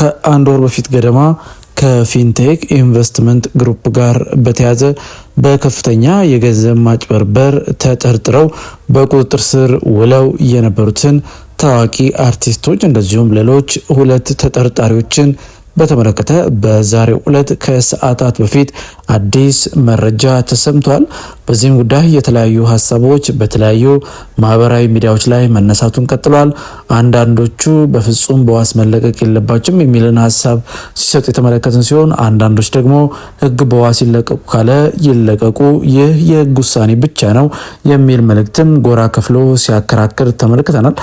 ከአንድ ወር በፊት ገደማ ከፊንቴክ ኢንቨስትመንት ግሩፕ ጋር በተያዘ በከፍተኛ የገንዘብ ማጭበርበር ተጠርጥረው በቁጥጥር ስር ውለው የነበሩትን ታዋቂ አርቲስቶች እንደዚሁም ሌሎች ሁለት ተጠርጣሪዎችን በተመለከተ በዛሬው ዕለት ከሰዓታት በፊት አዲስ መረጃ ተሰምቷል። በዚህም ጉዳይ የተለያዩ ሀሳቦች በተለያዩ ማህበራዊ ሚዲያዎች ላይ መነሳቱን ቀጥሏል። አንዳንዶቹ በፍጹም በዋስ መለቀቅ የለባቸውም የሚልን ሀሳብ ሲሰጡ የተመለከትን ሲሆን፣ አንዳንዶች ደግሞ ሕግ በዋስ ይለቀቁ ካለ ይለቀቁ፣ ይህ የሕግ ውሳኔ ብቻ ነው የሚል መልእክትም ጎራ ከፍሎ ሲያከራክር ተመልክተናል።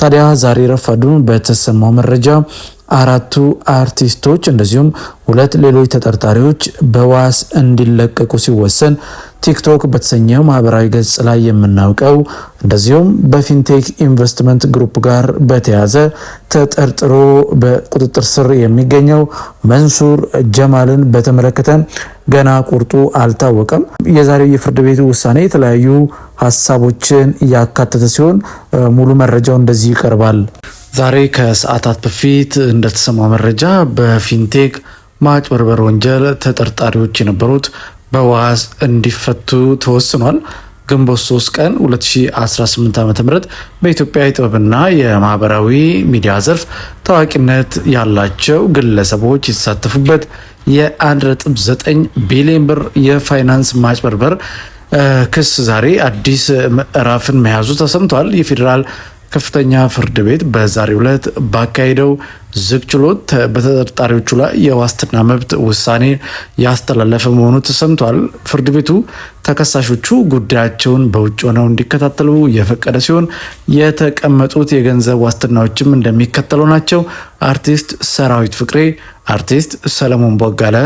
ታዲያ ዛሬ ረፋዱን በተሰማው መረጃ አራቱ አርቲስቶች እንደዚሁም ሁለት ሌሎች ተጠርጣሪዎች በዋስ እንዲለቀቁ ሲወሰን ቲክቶክ በተሰኘው ማህበራዊ ገጽ ላይ የምናውቀው እንደዚሁም በፊንቴክ ኢንቨስትመንት ግሩፕ ጋር በተያዘ ተጠርጥሮ በቁጥጥር ስር የሚገኘው መንሱር ጀማልን በተመለከተ ገና ቁርጡ አልታወቀም። የዛሬው የፍርድ ቤቱ ውሳኔ የተለያዩ ሀሳቦችን እያካተተ ሲሆን ሙሉ መረጃው እንደዚህ ይቀርባል። ዛሬ ከሰዓታት በፊት እንደተሰማ መረጃ በፊንቴክ ማጭበርበር ወንጀል ተጠርጣሪዎች የነበሩት በዋስ እንዲፈቱ ተወስኗል። ግንቦት 3 ቀን 2018 ዓ.ም በኢትዮጵያ የጥበብና የማህበራዊ ሚዲያ ዘርፍ ታዋቂነት ያላቸው ግለሰቦች የተሳተፉበት የ1.9 ቢሊዮን ብር የፋይናንስ ማጭበርበር ክስ ዛሬ አዲስ ምዕራፍን መያዙ ተሰምቷል። የፌዴራል ከፍተኛ ፍርድ ቤት በዛሬው ዕለት ባካሄደው ዝግ ችሎት በተጠርጣሪዎቹ ላይ የዋስትና መብት ውሳኔ ያስተላለፈ መሆኑ ተሰምቷል። ፍርድ ቤቱ ተከሳሾቹ ጉዳያቸውን በውጭ ሆነው እንዲከታተሉ የፈቀደ ሲሆን የተቀመጡት የገንዘብ ዋስትናዎችም እንደሚከተለው ናቸው። አርቲስት ሰራዊት ፍቅሬ፣ አርቲስት ሰለሞን ቦጋለ፣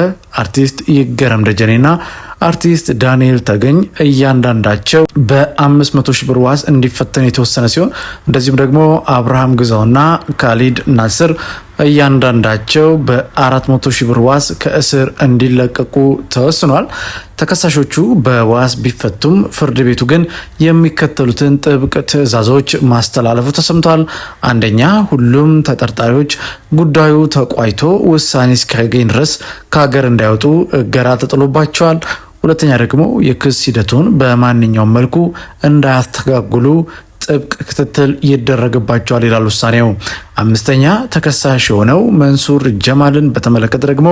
አርቲስት ይገረም ደጀኔና አርቲስት ዳንኤል ተገኝ እያንዳንዳቸው በ500 ሺህ ብር ዋስ እንዲፈተን የተወሰነ ሲሆን እንደዚሁም ደግሞ አብርሃም ግዛውና ካሊድ ናስር እያንዳንዳቸው በ400 ሺህ ብር ዋስ ከእስር እንዲለቀቁ ተወስኗል። ተከሳሾቹ በዋስ ቢፈቱም ፍርድ ቤቱ ግን የሚከተሉትን ጥብቅ ትዕዛዞች ማስተላለፉ ተሰምቷል። አንደኛ፣ ሁሉም ተጠርጣሪዎች ጉዳዩ ተቋይቶ ውሳኔ እስኪያገኝ ድረስ ከሀገር እንዳይወጡ እገዳ ተጥሎባቸዋል። ሁለተኛ ደግሞ የክስ ሂደቱን በማንኛውም መልኩ እንዳያስተጋጉሉ ጥብቅ ክትትል ይደረግባቸዋል ይላል ውሳኔው። አምስተኛ፣ ተከሳሽ የሆነው መንሱር ጀማልን በተመለከተ ደግሞ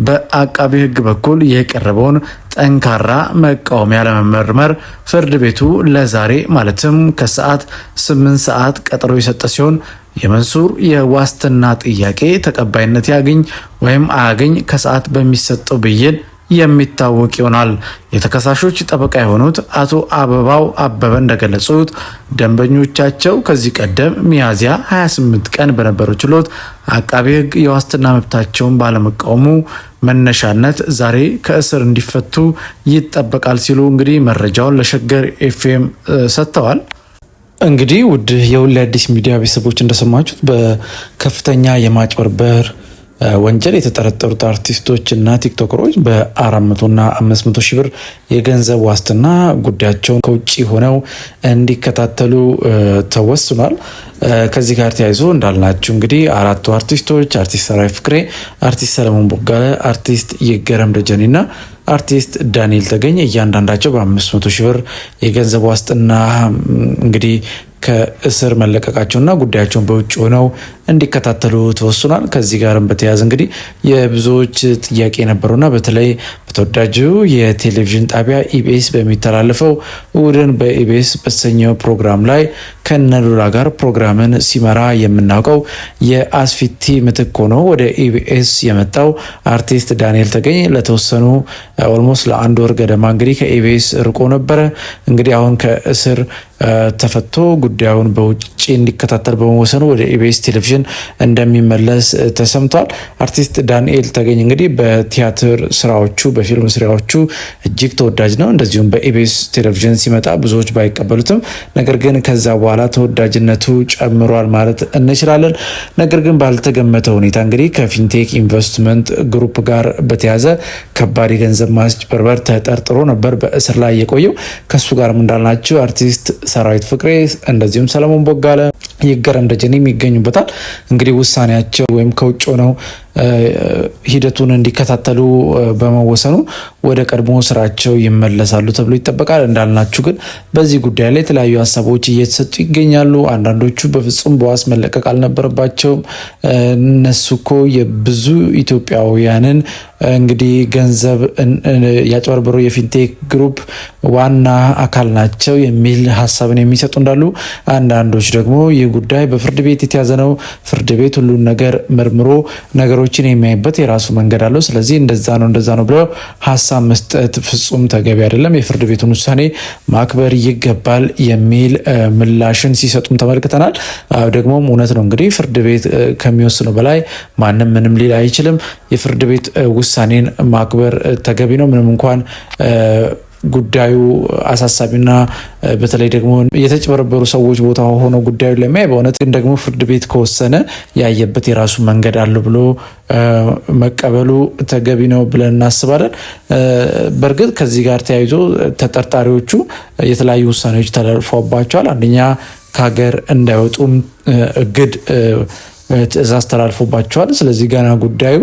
በአቃቢ ሕግ በኩል የቀረበውን ጠንካራ መቃወሚያ ለመመርመር ፍርድ ቤቱ ለዛሬ ማለትም ከሰዓት 8 ሰዓት ቀጠሮ የሰጠ ሲሆን የመንሱር የዋስትና ጥያቄ ተቀባይነት ያገኝ ወይም አያገኝ ከሰዓት በሚሰጠው ብይን የሚታወቅ ይሆናል። የተከሳሾች ጠበቃ የሆኑት አቶ አበባው አበበ እንደገለጹት ደንበኞቻቸው ከዚህ ቀደም ሚያዝያ 28 ቀን በነበረው ችሎት አቃቤ ሕግ የዋስትና መብታቸውን ባለመቃወሙ መነሻነት ዛሬ ከእስር እንዲፈቱ ይጠበቃል ሲሉ እንግዲህ መረጃውን ለሸገር ኤፍኤም ሰጥተዋል። እንግዲህ ውድ የሁሌ አዲስ ሚዲያ ቤተሰቦች እንደሰማችሁት በከፍተኛ የማጭበርበር ወንጀል የተጠረጠሩት አርቲስቶች እና ቲክቶከሮች በ400 እና 500 ሺህ ብር የገንዘብ ዋስትና ጉዳያቸውን ከውጭ ሆነው እንዲከታተሉ ተወስኗል። ከዚህ ጋር ተያይዞ እንዳልናችሁ እንግዲህ አራቱ አርቲስቶች አርቲስት ሰራዊት ፍቅሬ፣ አርቲስት ሰለሞን ቦጋለ፣ አርቲስት ይገረም ደጀኔና አርቲስት ዳንኤል ተገኝ እያንዳንዳቸው በ500 ሺህ ብር የገንዘብ ዋስትና እንግዲህ ከእስር መለቀቃቸውና ጉዳያቸውን በውጭ ሆነው እንዲከታተሉ ተወስኗል። ከዚህ ጋርም በተያያዘ እንግዲህ የብዙዎች ጥያቄ የነበረውና በተለይ በተወዳጁ የቴሌቪዥን ጣቢያ ኢቢኤስ በሚተላለፈው እሁድን በኢቢኤስ በተሰኘው ፕሮግራም ላይ ከነሉላ ጋር ፕሮግራምን ሲመራ የምናውቀው የአስፊቲ ምትክ ሆኖ ወደ ኢቢኤስ የመጣው አርቲስት ዳንኤል ተገኝ ለተወሰኑ ኦልሞስት ለአንድ ወር ገደማ እንግዲህ ከኢቢኤስ ርቆ ነበረ። እንግዲህ አሁን ከእስር ተፈቶ ጉዳዩን በውጭ እንዲከታተል በመወሰኑ ወደ ኢቢኤስ ቴሌቪዥን እንደሚመለስ ተሰምቷል። አርቲስት ዳንኤል ተገኝ እንግዲህ በቲያትር ስራዎቹ በፊልም ስራዎቹ እጅግ ተወዳጅ ነው። እንደዚሁም በኢቢኤስ ቴሌቪዥን ሲመጣ ብዙዎች ባይቀበሉትም ነገር ግን ከዛ በኋላ ተወዳጅነቱ ጨምሯል ማለት እንችላለን። ነገር ግን ባልተገመተ ሁኔታ እንግዲህ ከፊንቴክ ኢንቨስትመንት ግሩፕ ጋር በተያዘ ከባድ የገንዘብ ማጭበርበር ተጠርጥሮ ነበር በእስር ላይ የቆየው። ከሱ ጋርም እንዳልናቸው አርቲስት ሰራዊት ፍቅሬ እንደዚሁም ሰለሞን ቦጋለ፣ ይገረም ደጀኔ የሚገኙበታል። እንግዲህ ውሳኔያቸው ወይም ከውጭ ሆነው ሂደቱን እንዲከታተሉ በመወሰኑ ወደ ቀድሞ ስራቸው ይመለሳሉ ተብሎ ይጠበቃል። እንዳልናችሁ ግን በዚህ ጉዳይ ላይ የተለያዩ ሀሳቦች እየተሰጡ ይገኛሉ። አንዳንዶቹ በፍጹም በዋስ መለቀቅ አልነበረባቸውም፣ እነሱ እኮ የብዙ ኢትዮጵያውያንን እንግዲህ ገንዘብ ያጭበረበሩ የፊንቴክ ግሩፕ ዋና አካል ናቸው የሚል ሀሳብን የሚሰጡ እንዳሉ፣ አንዳንዶች ደግሞ ይህ ጉዳይ በፍርድ ቤት የተያዘ ነው፣ ፍርድ ቤት ሁሉን ነገር መርምሮ ነገሮችን የሚያይበት የራሱ መንገድ አለው፣ ስለዚህ እንደዛ ነው ብለው ሀሳብ መስጠት ፍጹም ተገቢ አይደለም፣ የፍርድ ቤቱን ውሳኔ ማክበር ይገባል የሚል ምላሽን ሲሰጡም ተመልክተናል። ደግሞም እውነት ነው እንግዲህ ፍርድ ቤት ከሚወስነው በላይ ማንም ምንም ሊል አይችልም። የፍርድ ቤት ውሳኔን ማክበር ተገቢ ነው። ምንም እንኳን ጉዳዩ አሳሳቢና በተለይ ደግሞ የተጭበረበሩ ሰዎች ቦታ ሆኖ ጉዳዩን ለሚያይ በእውነት ግን ደግሞ ፍርድ ቤት ከወሰነ ያየበት የራሱ መንገድ አለ ብሎ መቀበሉ ተገቢ ነው ብለን እናስባለን። በእርግጥ ከዚህ ጋር ተያይዞ ተጠርጣሪዎቹ የተለያዩ ውሳኔዎች ተላልፈውባቸዋል። አንደኛ ከሀገር እንዳይወጡም እግድ ትዕዛዝ ተላልፎባቸዋል። ስለዚህ ገና ጉዳዩ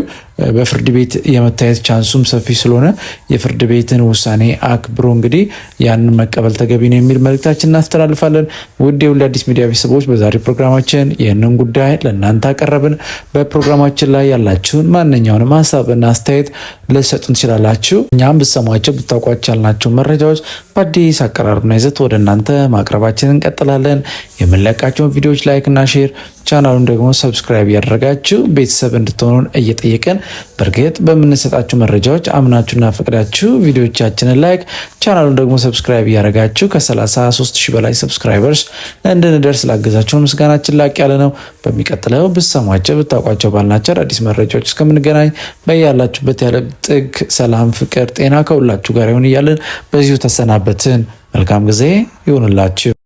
በፍርድ ቤት የመታየት ቻንሱም ሰፊ ስለሆነ የፍርድ ቤትን ውሳኔ አክብሮ እንግዲህ ያንን መቀበል ተገቢ ነው የሚል መልእክታችን እናስተላልፋለን። ውድ የሁሉ አዲስ ሚዲያ ቤተሰቦች በዛሬ ፕሮግራማችን ይህንን ጉዳይ ለእናንተ አቀረብን። በፕሮግራማችን ላይ ያላችሁን ማንኛውንም ሀሳብና አስተያየት ልትሰጡን ትችላላችሁ። እኛም ብትሰሟቸው ብታውቋቸው ያልናቸው መረጃዎች በአዲስ አቀራረብና ይዘት ወደ እናንተ ማቅረባችንን እንቀጥላለን። የምንለቃቸውን ቪዲዮዎች ላይክና ሼር ቻናሉን ደግሞ ሰብስክራይብ ያደረጋችሁ ቤተሰብ እንድትሆኑን እየጠየቅን በእርግጥ በምንሰጣችሁ መረጃዎች አምናችሁና ፈቅዳችሁ ቪዲዮቻችንን ላይክ ቻናሉን ደግሞ ሰብስክራይብ እያደረጋችሁ ከ33,000 በላይ ሰብስክራይበርስ እንድንደርስ ላገዛችሁን ምስጋናችን ላቅ ያለ ነው። በሚቀጥለው ብትሰሟቸው ብታውቋቸው ባልናቸው አዲስ መረጃዎች እስከምንገናኝ በያላችሁበት ያለ ጥግ ሰላም፣ ፍቅር፣ ጤና ከሁላችሁ ጋር ይሁን እያልን በዚሁ ተሰናበትን። መልካም ጊዜ ይሁንላችሁ።